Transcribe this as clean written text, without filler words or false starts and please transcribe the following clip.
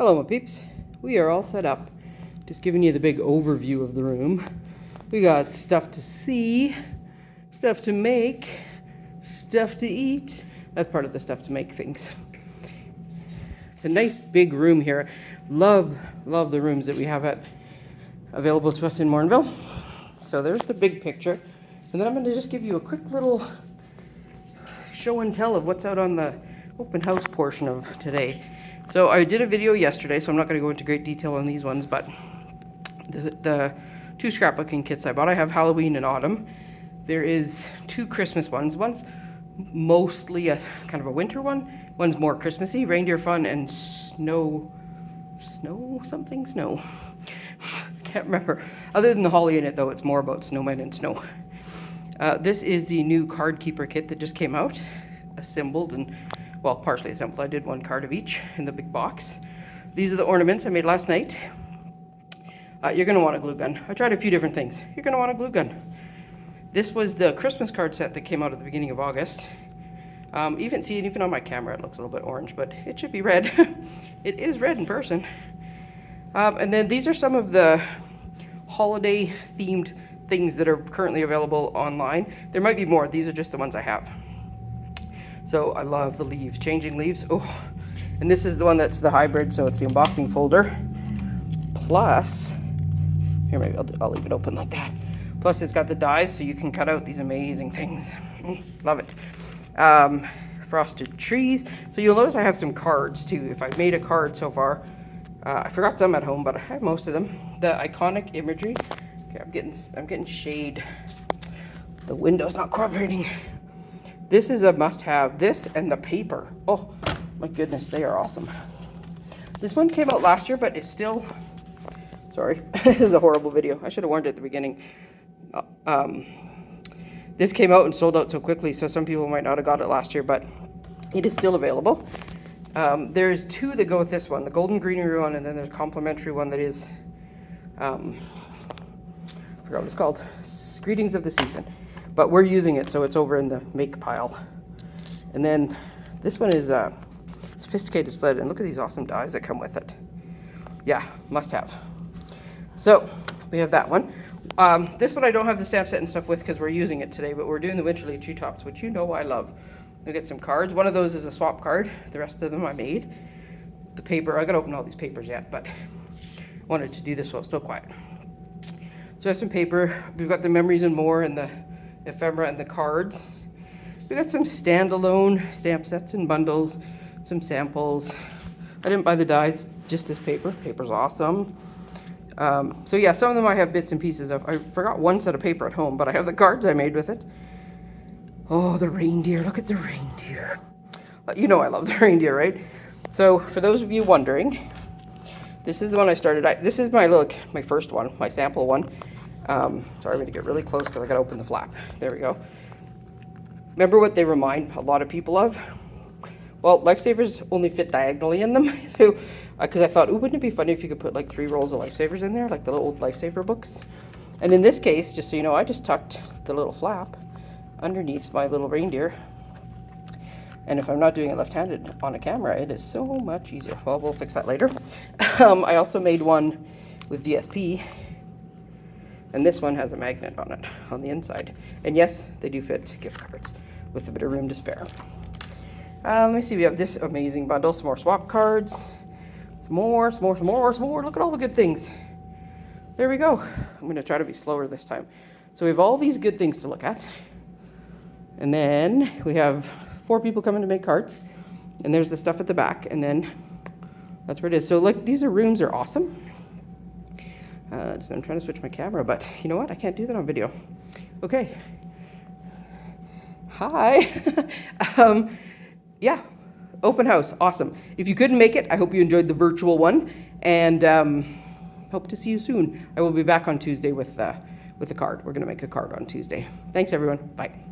Hello my peeps, we are all set up. Just giving you the big overview of the room. We got stuff to see, stuff to make, stuff to eat. That's part of the stuff to make things. It's a nice big room here. Love the rooms that we have available to us in Morinville. So there's the big picture. And then I'm going to just give you a quick little show and tell of what's out on the open house portion of today. So I did a video yesterday, so I'm not going to go into great detail on these ones, but the two scrapbooking kits I bought, I have Halloween and Autumn. There is two Christmas ones. One's mostly a kind of a winter one. One's more Christmassy, reindeer fun and snow. Can't remember. Other than the holly in it though, it's more about snowmen and snow. This is the new card keeper kit that just came out, assembled and, well, partially assembled. I did one card of each in the big box. These are the ornaments I made last night. You're going to want a glue gun. I tried a few different things. You're going to want a glue gun. This was the Christmas card set that came out at the beginning of August. Even on my camera it looks a little bit orange, but it should be red. It is red in person. And then these are some of the holiday themed things that are currently available online. There might be more. These are just the ones I have. So I love the leaves, changing leaves. Oh, and this is the one that's the hybrid, so it's the embossing folder. Plus, here, maybe I'll leave it open like that. Plus it's got the dies, so you can cut out these amazing things. Love it. Frosted trees. So you'll notice I have some cards too. If I've made a card so far, I forgot some at home, but I have most of them. The iconic imagery. Okay, I'm getting shade. The window's not cooperating. This is a must-have. This and the paper. Oh my goodness, they are awesome. This one came out last year, but it's still. Sorry, this is a horrible video. I should have warned it at the beginning. This came out and sold out so quickly, so some people might not have got it last year, but it is still available. There's two that go with this one, the golden greenery one, and then there's a complimentary one that is, I forgot what it's called, Greetings of the Season. But we're using it, so it's over in the make pile. And then this one is a sophisticated sled, and look at these awesome dies that come with it. Yeah, must have. So we have that one. This one I don't have the stamp set and stuff with because we're using it today, but we're doing the Winterly Treetops, which you know I love. We'll get some cards. One of those is a swap card. The rest of them I made. The paper, I gotta open all these papers yet, but I wanted to do this while it's still quiet. So I have some paper. We've got the Memories and More and the ephemera and the cards. We got some standalone stamp sets and bundles, some samples. I didn't buy the dies, just this paper. Paper's awesome. So yeah, some of them I have bits and pieces of. I forgot one set of paper at home, but I have the cards I made with it. Oh, the reindeer, look at the reindeer. You know I love the reindeer, right? So for those of you wondering, this is the one I started. This is my first one, my sample one. Sorry, I'm gonna get really close because I gotta open the flap. There we go. Remember what they remind a lot of people of? Well, lifesavers only fit diagonally in them. So, because I thought, ooh, wouldn't it be funny if you could put like 3 rolls of lifesavers in there, like the little old lifesaver books? And in this case, just so you know, I just tucked the little flap underneath my little reindeer. And if I'm not doing it left-handed on a camera, it is so much easier. Well, we'll fix that later. I also made one with DSP. And this one has a magnet on it, on the inside. And yes, they do fit gift cards with a bit of room to spare. Let me see, we have this amazing bundle, some more swap cards, some more. Look at all the good things. There we go. I'm gonna try to be slower this time. So we have all these good things to look at. And then we have 4 people coming to make cards. And there's the stuff at the back, and then that's where it is. So like, these rooms are awesome. So I'm trying to switch my camera, but you know what? I can't do that on video. Okay. Hi. Yeah, open house, awesome. If you couldn't make it, I hope you enjoyed the virtual one, and hope to see you soon. I will be back on Tuesday with a card. We're gonna make a card on Tuesday. Thanks everyone, bye.